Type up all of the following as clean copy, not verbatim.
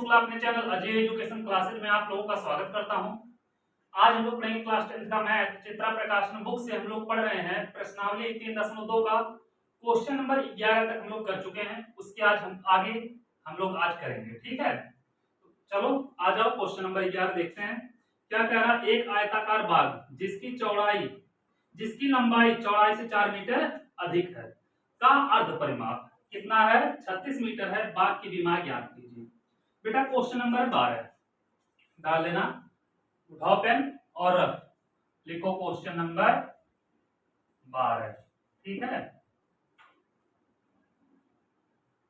School अपने channel Ajay education classes में आप लोगों का स्वागत करता हूं। आज हम लोग पढ़ेंगे क्लास 10 का मैथ चित्रा प्रकाशन बुक से हम लोग पढ़ रहे हैं प्रश्नावली 3.2 का क्वेश्चन नंबर 11 तक हम लोग कर चुके हैं। उसके आज हम लोग करेंगे, ठीक है। चलो आ जाओ, क्वेश्चन नंबर 11 देखते हैं क्या कह रहा है। एक आयताकार बाग जिसकी लंबाई चौड़ाई से 4 मीटर अधिक है का अर्ध परिमाप कितना है? 36 मीटर है। बाग की विमाएं ज्ञात कीजिए। बेटा क्वेश्चन नंबर 12 डाल लेना, उठाओ पेन और लिखो क्वेश्चन नंबर 12, ठीक है।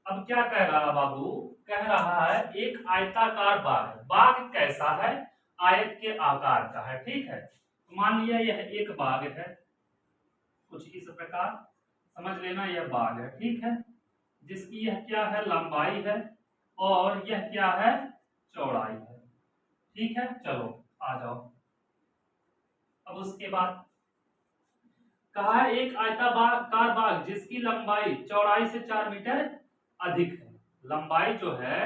अब क्या कह रहा बाबू? कह रहा है एक आयताकार बाग। बाग कैसा है? आयत के आकार का है, ठीक है। तो मान लिया यह एक बाग है, कुछ इस प्रकार समझ लेना, यह बाग है, ठीक है। जिसकी यह क्या है? लंबाई है और यह क्या है? चौड़ाई है, ठीक है। चलो आ जाओ। अब उसके बाद कहा है एक आयताकार बाग जिसकी लंबाई चौड़ाई से 4 मीटर अधिक है। लंबाई जो है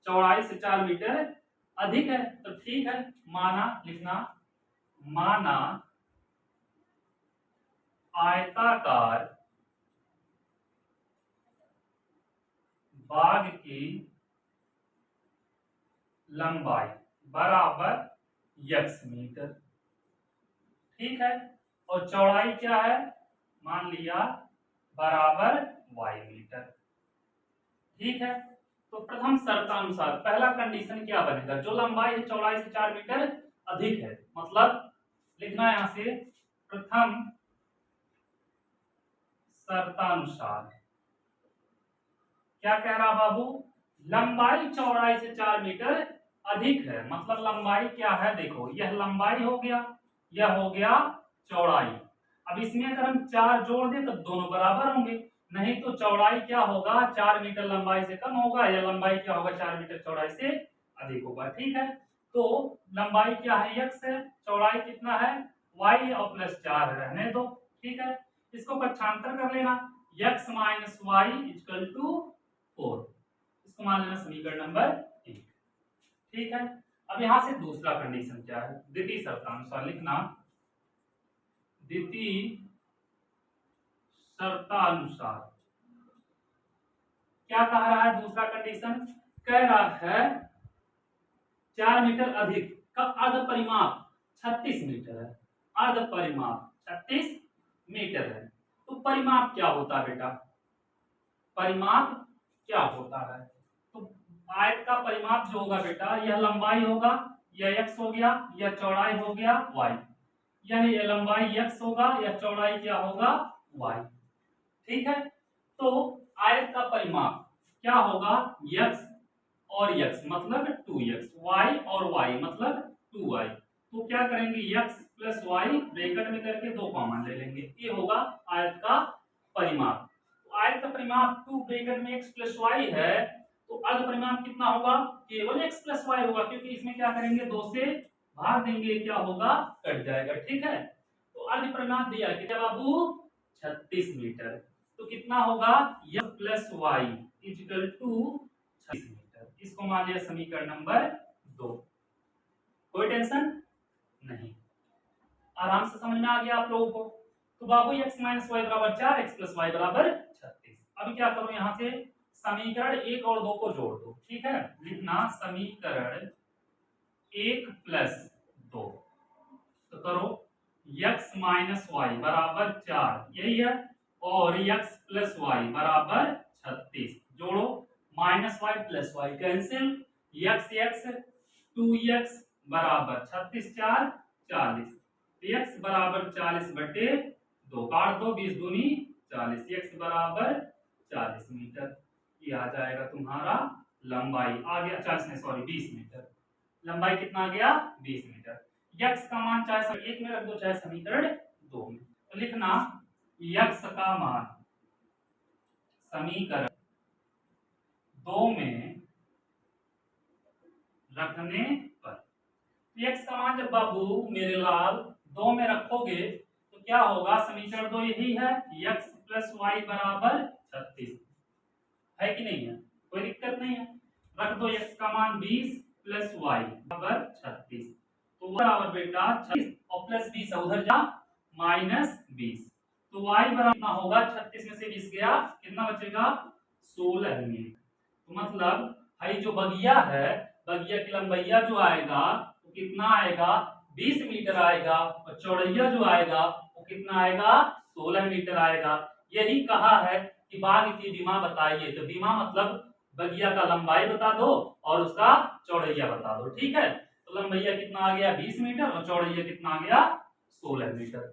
चौड़ाई से 4 मीटर अधिक है, तो ठीक है। माना लिखना, माना आयताकार बाग की लंबाई बराबर x मीटर, ठीक है। और चौड़ाई क्या है? मान लिया बराबर y मीटर, ठीक है। तो प्रथम शर्तानुसार पहला कंडीशन क्या बनेगा? जो लंबाई है चौड़ाई से 4 मीटर अधिक है, मतलब लिखना यहां से प्रथम शर्तानुसार क्या कह रहा बाबू? लंबाई चौड़ाई से 4 मीटर अधिक है, मतलब लंबाई क्या है? देखो यह लंबाई हो गया, यह हो गया चौड़ाई। अब इसमें अगर हम 4 जोड़ दें तो दोनों बराबर होंगे, नहीं तो चौड़ाई क्या होगा? 4 मीटर लंबाई से कम होगा, या लंबाई क्या होगा? 4 मीटर चौड़ाई से अधिक होगा, ठीक है। तो लंबाई क्या है? x है, चौड़ाई कितना है? y और प्लस 4 रहने दो, ठीक है। इसको पक्षांतर कर लेना, x minus Y equal to 4। इसको मान लेना समीकरण नंबर 1, ठीक है। अब यहां से दूसरा कंडीशन क्या है? द्वितीय शर्तानुसार लिखना, द्वितीय शर्तानुसार क्या कह रहा है? दूसरा कंडीशन कह रहा है 4 मीटर अधिक का अर्ध परिमाप 36 मीटर है। अर्ध परिमाप 36 मीटर है। तो परिमाप क्या होता है बेटा? परिमाप क्या होता है? तो आयत का परिमाप जो होगा बेटा, यह लंबाई होगा, यह x हो गया, यह चौड़ाई हो गया y। यह लंबाई x होगा, यह चौड़ाई क्या होगा? y, ठीक है। तो आयत का परिमाप क्या होगा? x और x मतलब 2x, y और y मतलब 2y। तो क्या करेंगे? x प्लस वाई ब्रैकेट में करके 2 कॉमन ले लेंगे, ये होगा आयत का परिमाप। तो आयत का परिमाप 2 ब्रैकेट में x प्लस वाई है, तो अर्ध परिमाप कितना होगा? केवल x प्लस वाई होगा, क्योंकि इसमें क्या करेंगे? 2 से भाग देंगे, क्या होगा? कट जाएगा, ठीक है। तो अर्ध परिमाप दिया कितना बाबू? 36 मीटर। तो कितना होगा? x plus Y equal to 36 metre. इसको मान लिया समीकरण नंबर 2। कोई टेंशन नहीं, आराम से समझ में आ गया आप लोगों को। तो बाबू x माइनस वाई बराबर 4, x प्लस वाई बराबर 36। अभी क्या करो? यहाँ से समीकरण 1 और 2 को जोड़ दो, ठीक है। लिखना समीकरण 1 प्लस 2, तो करो x माइनस वाई बराबर 4, यही है, और x प्लस वाई बराबर 36 जोड़ो, minus Y plus Y cancel, x 2x बराबर 36 4 40, x बराबर 40 बटे 2 काट दो, 20 दूनी 40, x बराबर 40 मीटर। ये आ जाएगा तुम्हारा लंबाई, आ गया 40 नहीं सॉरी 20 मीटर। लंबाई कितना आ गया? 20 मीटर। x का मान चाहे 1 में रख दो चाहे समीकरण 2 में, तो लिखना x का मान समीकरण 2 में रखने पर, x का मान जब बाबू मेरे लाल 2 में रखोगे तो क्या होगा? समीकरण 2 यही है, x प्लस वाई बराबर 36 है कि नहीं है? कोई दिक्कत नहीं है। रख दो x का मान 20 प्लस y बराबर 36। तो बराबर बेटा 36 और प्लस 20 उधर जा माइनस 20। तो y बराबर कितना होगा, 36 में से 20 गया कितना बचेगा 16 मीटर। तो मतलब भाई जो बगिया है, बगिया की लंबाइया जो आएगा वो कितना आएगा 20 मीटर आएगा, और चौड़ैया जो आएगा वो कितना आएगा 16 मीटर आएगा। यही कहा है कि बाघ की बीमा बताइए, तो बीमा मतलब बगिया का लंबाई बता दो और उसका चौड़ैया बता दो। ठीक है, तो लंबाइया कितना आ गया 20 मीटर और चौड़ैया कितना आ गया 16 मीटर।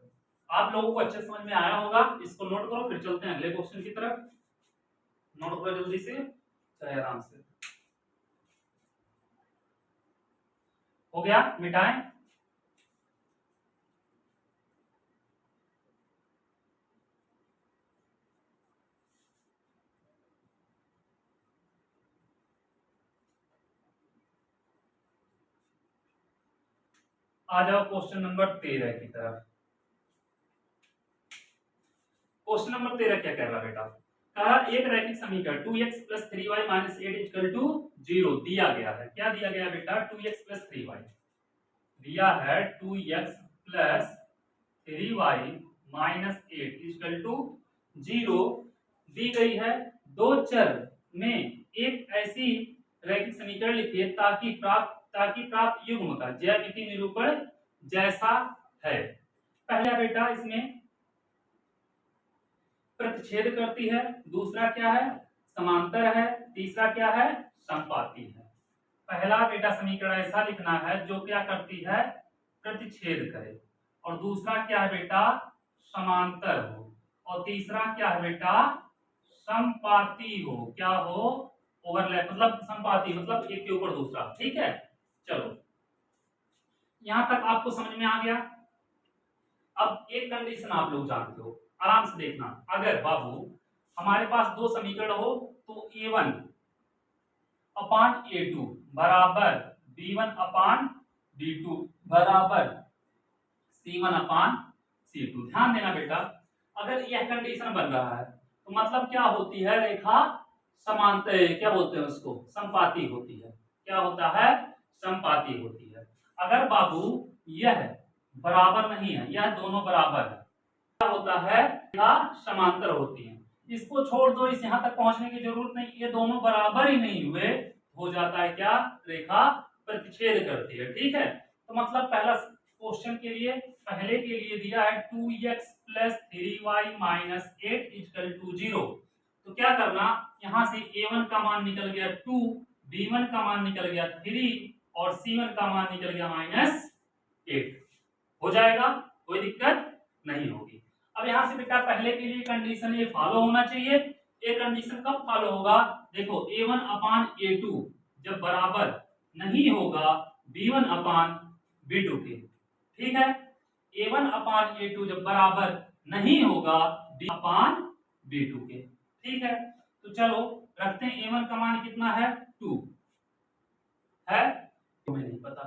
आप लोगों को अच्छे समझ में आया होगा, इसको नोट करो, फिर चलते हैं अगले क्वेश्चन की तरफ। नोट करो जल्दी से, चाहे आराम से। हो गया, मिटाएं। आ जाओ क्वेश्चन नंबर 13 की तरफ। क्वेश्चन नंबर 13 क्या कह रहा बेटा, कहा एक रैखिक समीकरण 2x + 3y - 8 = 0 दिया गया है। क्या दिया गया बेटा, 2x + 3y दिया है, 2x + 3y - 8 = 0 दी गई है। दो चर में एक ऐसी रैखिक समीकरण लिखिए ताकि प्राप्त युग्म का ज्यामितीय निरूपण जैसा है। पहला बेटा इसमें प्रतिच्छेद करती है, दूसरा क्या है समांतर है, तीसरा क्या है संपाती है। पहला बेटा समीकरण ऐसा लिखना है जो क्या करती है प्रतिच्छेद करे, और दूसरा क्या है बेटा समांतर हो, और तीसरा क्या है बेटा संपाती हो। क्या हो, ओवरलैप मतलब संपाती मतलब एक के ऊपर दूसरा। ठीक है, चलो यहां तक आपको समझ में आ गया। अब एक कंडीशन आप लोग जानते हो, आराम से देखना। अगर बाबू हमारे पास दो समीकरण हो तो a1 अपान a2 बराबर b1 अपान b2 बराबर c1 अपान c2। ध्यान देना बेटा, अगर यह कंडीशन बन रहा है तो मतलब क्या होती है, रेखा समांतर, क्या बोलते हैं उसको संपाती होती है। क्या होता है संपाती होती है। अगर बाबू यह बराबर नहीं है, यह दोनों बराबर है, क्या होता है रेखा समांतर होती है। इसको छोड़ दो, इस यहां तक पहुंचने की जरूरत नहीं, ये दोनों बराबर ही नहीं हुए, हो जाता है क्या रेखा प्रतिच्छेद करती है। ठीक है, तो मतलब पहला क्वेश्चन के लिए पहले के लिए दिया है 2x + 3y - 8 = 0। तो क्या करना, यहां से a1 का मान निकल गया 2, b1 का मान निकल गया 3 और c1 का मान निकल गया -8। हो जाएगा, कोई दिक्कत नहीं होगी। अब यहां से बेटा पहले के लिए कंडीशन ये फॉलो होना चाहिए। ये कंडीशन कब फॉलो होगा, देखो a1 अपान a2 जब बराबर नहीं होगा b1 अपान b2 के। ठीक है, a1 अपान a2 जब बराबर नहीं होगा b अपान b2 के। ठीक है, तो चलो रखते हैं a1 का मान कितना है 2 है, तुम्हें नहीं पता,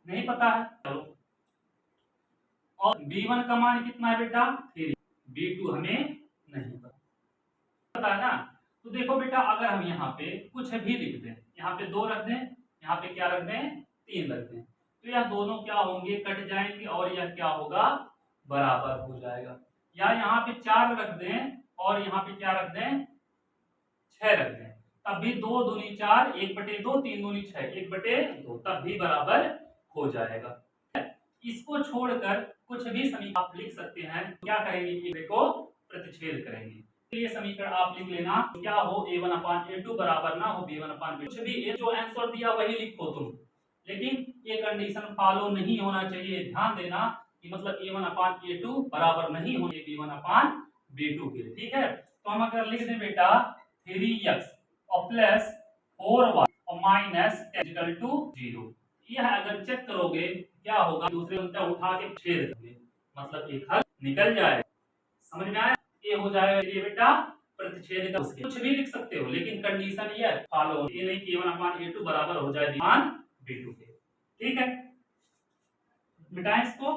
नहीं पता है, चलो। और b1 का मान कितना है बेटा 3, b2 हमें नहीं पता है ना। तो देखो बेटा अगर हम यहाँ पे कुछ भी लिख दें, यहाँ पे 2 रख दें, यहाँ पे क्या रख दें 3 रख दें, तो यह दोनों क्या होंगे कट जाएंगे और यह क्या होगा बराबर हो जाएगा। या यहाँ पे 4 रख दें और यहाँ पे क्या रख दें 6 रख दें, तब भी 2 दूनी 4, 1/2, 3 दूनी 6, 1/2 तब भी बराबर हो जाएगा। इसको छोड़कर कुछ भी समीकरण आप लिख सकते हैं। क्या करेंगे कि को प्रतिच्छेद करेंगे। ये समीकरण आप लिख लेना, क्या हो a1 अपान a2 बराबर ना हो b1 अपान b2। कुछ भी जो आंसर दिया वही लिखो तुम, लेकिन ये कंडीशन फॉलो नहीं होना चाहिए। ध्यान देना कि मतलब a1 अपान a2 बराबर नहीं होंगे b1 अपान b2 के। ठीक है, तो हम अगर लिख दें बेटा 3x और प्लस 4y और माइनस 10 = 0, यह अगर चेक करोगे क्या होगा दूसरे अंतर उठा के छेद देंगे, मतलब एक हल निकल जाए। समझ में आया, ये हो जाएगा ये बेटा प्रतिच्छेद का। कुछ भी लिख सकते हो लेकिन कंडीशन ये फॉलो, ये नहीं कि a1 अपान a2 बराबर हो जाए b1 b2 के। ठीक है, मिटाएं इसको।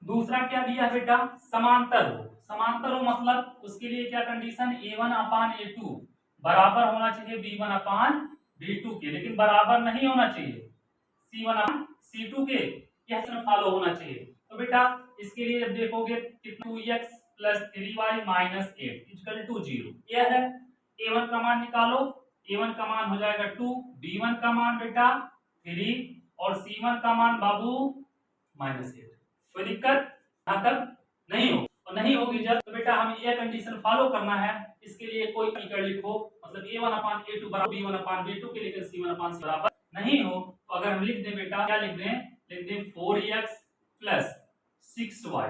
दूसरा क्या दिया बेटा, समांतर हो। समांतर हो मतलब उसके लिए क्या कंडीशन, a1 अपान a2 बराबर होना चाहिए b1 अपान b2 के, लेकिन बराबर नहीं होना चाहिए c1 अपान c2 के, यह फॉलो होना चाहिए। तो बेटा इसके लिए जब देखोगे कितना 2x plus 3y minus 8 equal to 0, यह है। a1 का मान निकालो, a1 का मान हो जाएगा 2, b1 का मान बेटा 3 और c1 का मान बाबू -8। कोई दिक्कत यहाँ तक नहीं हो, और नहीं होगी जब तो बेटा हमें यह कंडीशन फॉलो करना है। इसके लिए कोई समीकरण लिखो, मतलब a1 अपान a2 बराबर b1 अपान b2 के, लेकिन c1 अपान c बराबर नहीं हो, तो अगर हम लिख दें बेटा, क्या लिख दें 4x प्लस 6y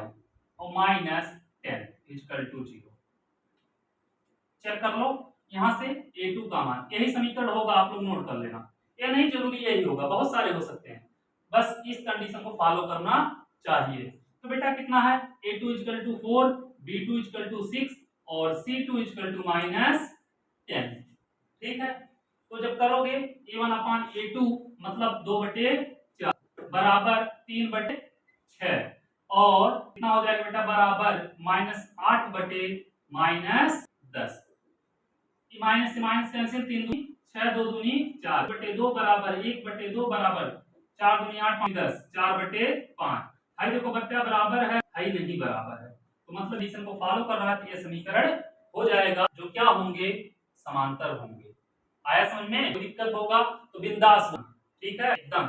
और माइनस 10 इक्वल टू 0। चेक कर लो यहाँ से a2 का मान, यही समीकरण होगा, आप लोग नोट कर लेना। ये नहीं जरूरी यही होगा, बहुत सारे हो सकते हैं, बस इस कंडीशन को फॉलो करना चाहिए। तो बेटा कितना है, a2 equal to 4, b2 equal to 6 और c2 इक्वल टू माइनस 10। ठीक है, तो जब करोगे a1 अपान a2 मतलब 2/4 बराबर 3/6 और कितना हो जाएगा बेटा बराबर -8/-10। माइनस से माइनस कैंसिल, 3 दूनी 6, 2 दूनी 4/2 बराबर 1/2 बराबर 4 दूनी 8, 5 10, 4/5। हाई देखो बच्चा बराबर है, हाई नहीं बराबर है, तो मतलब कंडीशन को फॉलो कर रहा है, तो ये समीकरण हो जाएगा जो क्या होंगे, समांतर होंगे। आया समझ में, कोई दिक्कत होगा तो बिंदास हो, ठीक है, एकदम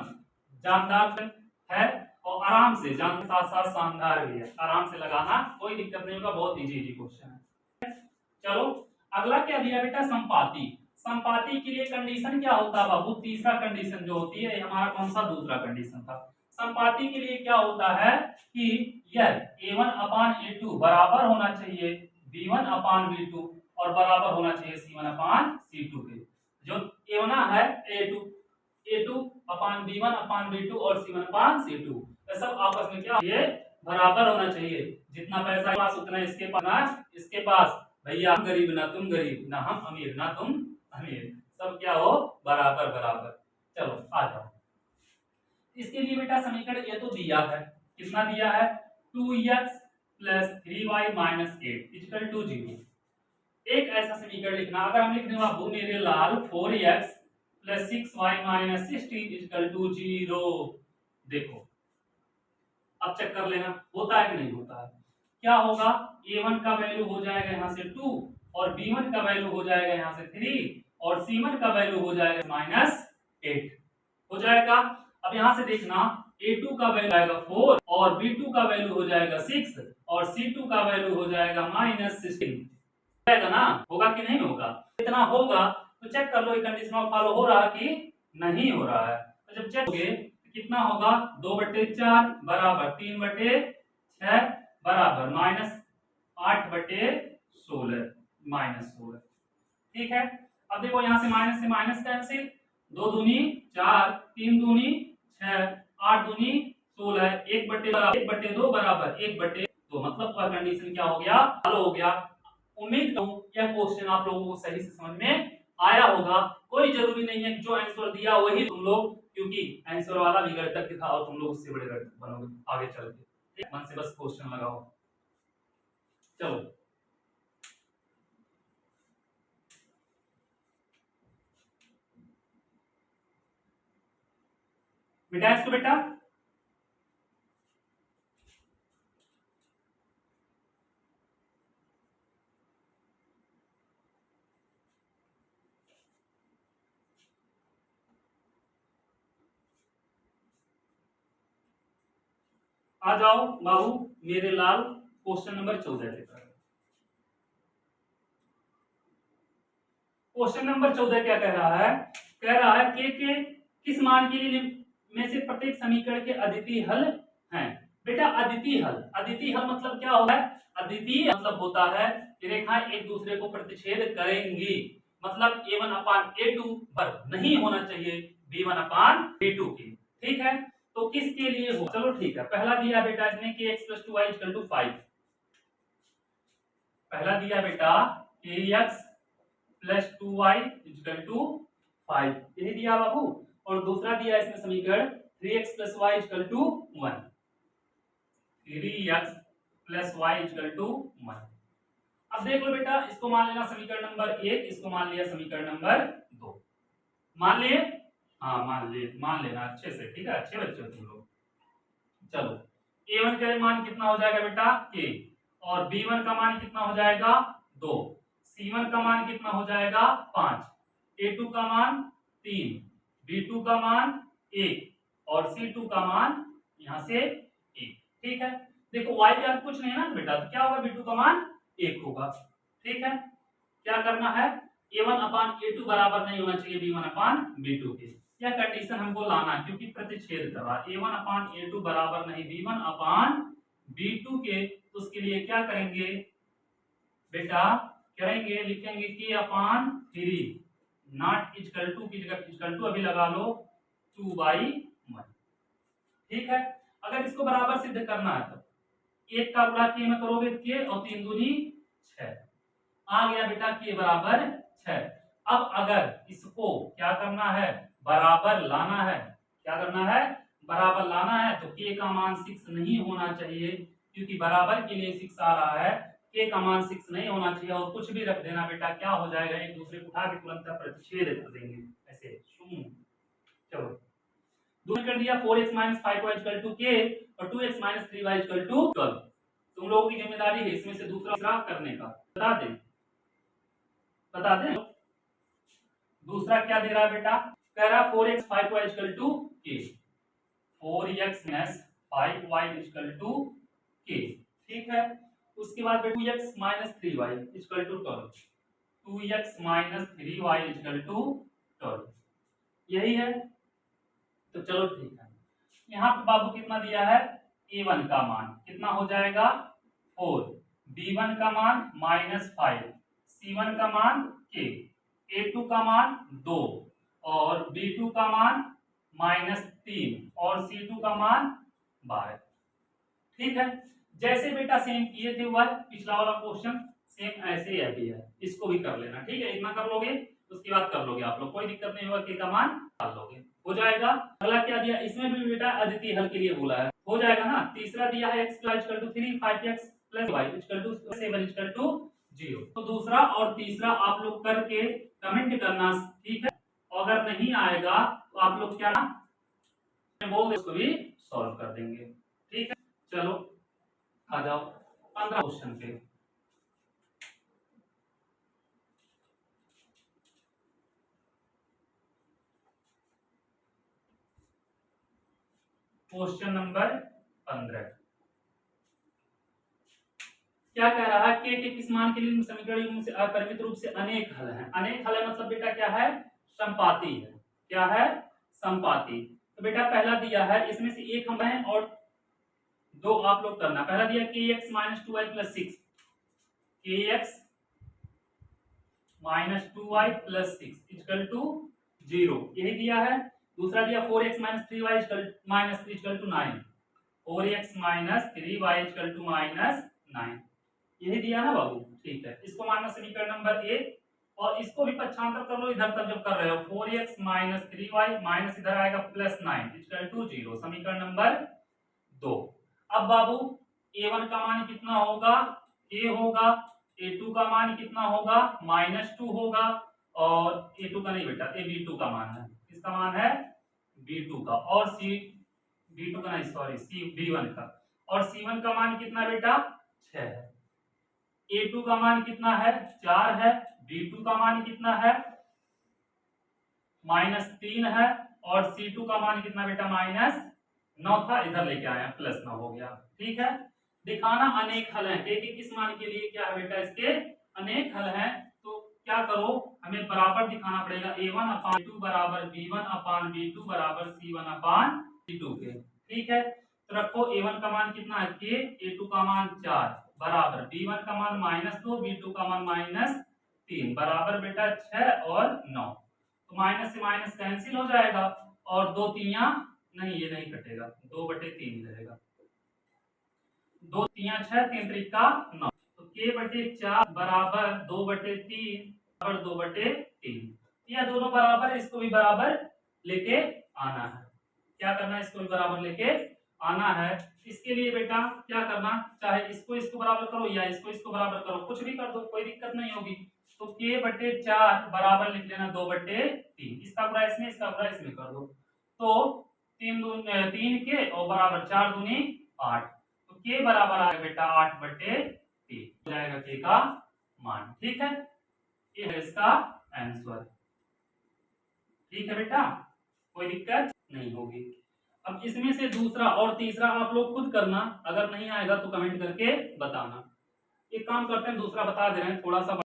जानदार है और आराम से, जान के साथ साथ शानदार भी है, आराम से लगाना, कोई दिक्कत नहीं होगा, बहुत इजी क्वेश्चन है। चलो अगला क्या दिया बेटा, संपाती। संपाती के लिए कंडीशन क्या होता है बाबू, तीसरा कंडीशन जो होती है, हमारा कौन सा दूसरा कंडीशन था। संपाती के लिए क्या होता है कि यह a1 अपान a2 बराबर होना चाहिए b1 अपान b2 और बराबर होना चाहिए c1 अपान c2 के। जो a1 है a2 अपान b1 अपान b2 और c1 अपान c2, ये सब आपस में क्या ये बराबर होना चाहिए। जितना पैसा पास उतना इसके पास ना इसके पास, भैया हम गरीब ना तुम गरीब, ना हम अमीर ना तुम अमीर, सब क्या हो बराबर बराबर। चलो आ जाओ, इसके लिए बेटा समीकरण ये तो दिया है, कितना दिया है 2x plus 3y minus 8 equal to 0। एक ऐसा समीकरण लिखना, अगर हम लिख दें बाबू मेरे लाल 4x plus 6y minus 16 equal to 0, देखो अब चेक कर लेना होता है कि नहीं होता है। क्या होगा, a1 का वैल्यू हो जाएगा यहाँ से 2 और b1 का वैल्यू हो जाएगा यहाँ से 3 और c1 का वैल्यू हो जाएगा -8 हो जाएगा। अब यहाँ से देखना a2 का वैल्यू आएगा 4 और b2 का वैल्यू हो जाएगा 6 और c2 का वैल्यू हो जाएगा -16, जाएगा ना, होगा कि नहीं होगा। इतना होगा तो चेक कर लो ये कंडीशन फॉलो हो रहा है कि नहीं हो रहा है। तो जब चेक करोगे कितना होगा 2/4 बराबर 3/6 बराबर -8/16 ठीक है। अब देखो यहाँ से माइनस कैंसिल, 2 दूनी 4, 3 दूनी 6, 8 दूनी 16, 1/2 बराबर 1/2, मतलब वह कंडीशन क्या हो गया, फॉलो हो गया। उम्मीद करूं यह क्वेश्चन आप लोगों को सही से समझ में आया होगा। कोई जरूरी नहीं है कि जो आंसर दिया वही तुम लोग, क्योंकि आंसर वाला भी गणितज्ञ था और तुम लोग उससे बड़े गणितज्ञ बनोगे आगे चल के। मन से बस क्वेश्चन लगाओ। चलो बेटा इसको बेटा आ जाओ बाबू मेरे लाल, क्वेश्चन नंबर 14 पे। क्वेश्चन नंबर 14 क्या कह रहा है, कह रहा है के किस मान के लिए में से प्रत्येक समीकरण के अद्वितीय हल हैं। बेटा अद्वितीय हल मतलब क्या होता है, अद्वितीय मतलब होता है कि रेखाएं एक दूसरे को प्रतिच्छेद करेंगी, मतलब a1 अपान a2 पर नहीं होना चाहिए b1 अपान b2 की। ठीक है, तो किसके लिए हो, चलो ठीक है। पहला दिया बेटा इसमें कि x + 2y = 5, पहला दिया बेटा कि x + 2y = 5, यही दिया बाबू। और दूसरा दिया इसमें समीकरण 3x + y = 1, 3x plus Y equal to 1। अब देख लो बेटा, इसको मान लेना समीकरण नंबर 1, इसको मान लिया समीकरण नंबर 2। मान लिए? हाँ मान लेना अच्छे से, ठीक है, अच्छे बच्चे हो तुम लोग। चलो a1 का मान कितना हो जाएगा बेटा k, और b1 का मान कितना हो जाएगा 2, c1 का मान कितना हो जाएगा 5, a2 का मान 3, b2 का मान 1 और c2 का मान यहां से 1। ठीक है, देखो y का कुछ नहीं है ना बेटा, तो क्या होगा b2 का मान 1 होगा। ठीक है, क्या करना है, a1 अपान a2 बराबर नहीं होना चाहिए b1 अपान b2 के, यह कंडीशन हमको लाना है क्योंकि प्रतिच्छेद कर रहा है। a1 अपान a2 बराबर नहीं b1 अपान b2 के, तो उसके लिए क्या करेंगे बेटा, करेंगे लिखेंगे k अपान 3 नॉट इक्वल टू की जगह इक्वल टू अभी लगा लो 2/1। ठीक है, अगर इसको बराबर सिद्ध करना है तो 1 का गुणा k में करोगे k और 3 दूनी 6, आ गया बेटा k बराबर 6। अब अगर इसको क्या करना है, बराबर लाना है, क्या करना है, बराबर लाना है, तो k का मान 6 नहीं होना चाहिए, क्योंकि बराबर के लिए 6 आ रहा है, k का मान 6 नहीं होना चाहिए, और कुछ भी रख देना बेटा, क्या हो जाएगा, एक दूसरे को उठा के तुरंत प्रतिच्छेद कर देंगे ऐसे। चलो दूर कर दिया, 4x 5y k और 2x 3y 12। तुम लोगों की जिम्मेदारी है इसमें से दूसरा करने का। बता दें दूसरा क्या दे रहा है बेटा, कह रहा 4x 5y k, 4x 5y k। ठीक है, उसके बाद 2x 3y 12, 2x 3y 12, यही है। तो चलो ठीक है, यहाँ पे बाबू कितना दिया है, a1 का मान कितना हो जाएगा 4, b1 का मान -5, c1 का मान k, a2 का मान 2 और b2 का मान -3 और c2 का मान 12। ठीक है, जैसे बेटा सेम किए थे वह पिछला वाला क्वेश्चन, सेम ऐसे ही अभी है, इसको भी कर लेना। ठीक है, इतना कर लोगे उसके बाद कर लोगे आप लोग, कोई दिक्कत नहीं होगा, k का मान डाल लोगे, हो जाएगा। अगला क्या दिया, इसमें भी बेटा अद्वितीय हल के लिए बोला है, हो जाएगा ना। तीसरा दिया है x = 3, 5x + y = 7 = 0। तो दूसरा और तीसरा आप लोग करके कमेंट करना, ठीक है, अगर नहीं आएगा तो आप लोग क्या बोल दे, उसको भी सॉल्व कर देंगे। ठीक है, चलो आ जाओ 15 क्वेश्चन पे। क्वेश्चन नंबर 15 क्या कह रहा है, के किस मान के लिए समीकरण युग्म से अपरिमित रूप से अनेक हल हैं। अनेक हल है मतलब बेटा क्या है, समपाती है। क्या है, समपाती। तो बेटा पहला दिया है, इसमें से एक हम हैं और दो आप लोग करना। पहला दिया kx - 2y + 6, kx - 2y + 6 = 0, यही दिया है। दूसरा दिया 4x - 3y - 9, 4x - 3y - 9, यही दिया ना बाबू। ठीक है, इसको मानना समीकरण नंबर 1, और इसको भी पक्षांतर कर लो इधर, तब जब कर रहे हो 4x - 3y माइनस इधर आएगा +9 = 0, समीकरण नंबर 2। अब बाबू a1 का मान कितना होगा, a होगा, a2 का मान कितना होगा -2 होगा, और a2 का नहीं बेटा, a b2 का मान है, किसका मान है b2 का, और c b2 का नहीं सॉरी c b1 का, और c1 का मान कितना बेटा 6 है, a2 का मान कितना है 4 है, b2 का मान कितना है -3 है, और c2 का मान कितना बेटा -9 था, इधर लेके आया +9 हो गया। ठीक है, दिखाना अनेक हल है, के किस मान के लिए क्या है बेटा, इसके अनेक हल हैं। तो क्या करो, हमें बराबर दिखाना पड़ेगा, a1/2 = b1/b2 = c1/b2 के। ठीक है, तो रखो a1 का मान कितना है k, a2 का मान 4 बराबर b1 का मान -2, b2 का मान -3 बराबर बेटा 6 और 9। तो माइनस से माइनस कैंसिल हो जाएगा, और 2 3 नहीं, ये नहीं कटेगा, 2/3 रहेगा, 2 3 6, 3 3 9, तो k/4 बराबर 2/3 बराबर 2/3। यह दोनों बराबर है, इसको भी बराबर लेके आना है। क्या करना है, इसको भी बराबर लेके आना है। इसके लिए बेटा क्या करना, चाहे इसको बराबर करो या इसको बराबर करो, कुछ भी कर दो, कोई दिक्कत नहीं होगी। तो k/4 बराबर लिख लेना 2/3, इसका पूरा इसमें, इसका पूरा इसमें कर दो। तो 3 के और बराबर 4 दूनी 8, तो k बराबर आ गया बेटा 8/3 हो जाएगा k का मान। ठीक है, ये है इसका आंसर। ठीक है बेटा, कोई दिक्कत नहीं होगी। अब इसमें से दूसरा और तीसरा आप लोग खुद करना, अगर नहीं आएगा तो कमेंट करके बताना। एक काम करते हैं, दूसरा बता दे रहे हैं थोड़ा सा।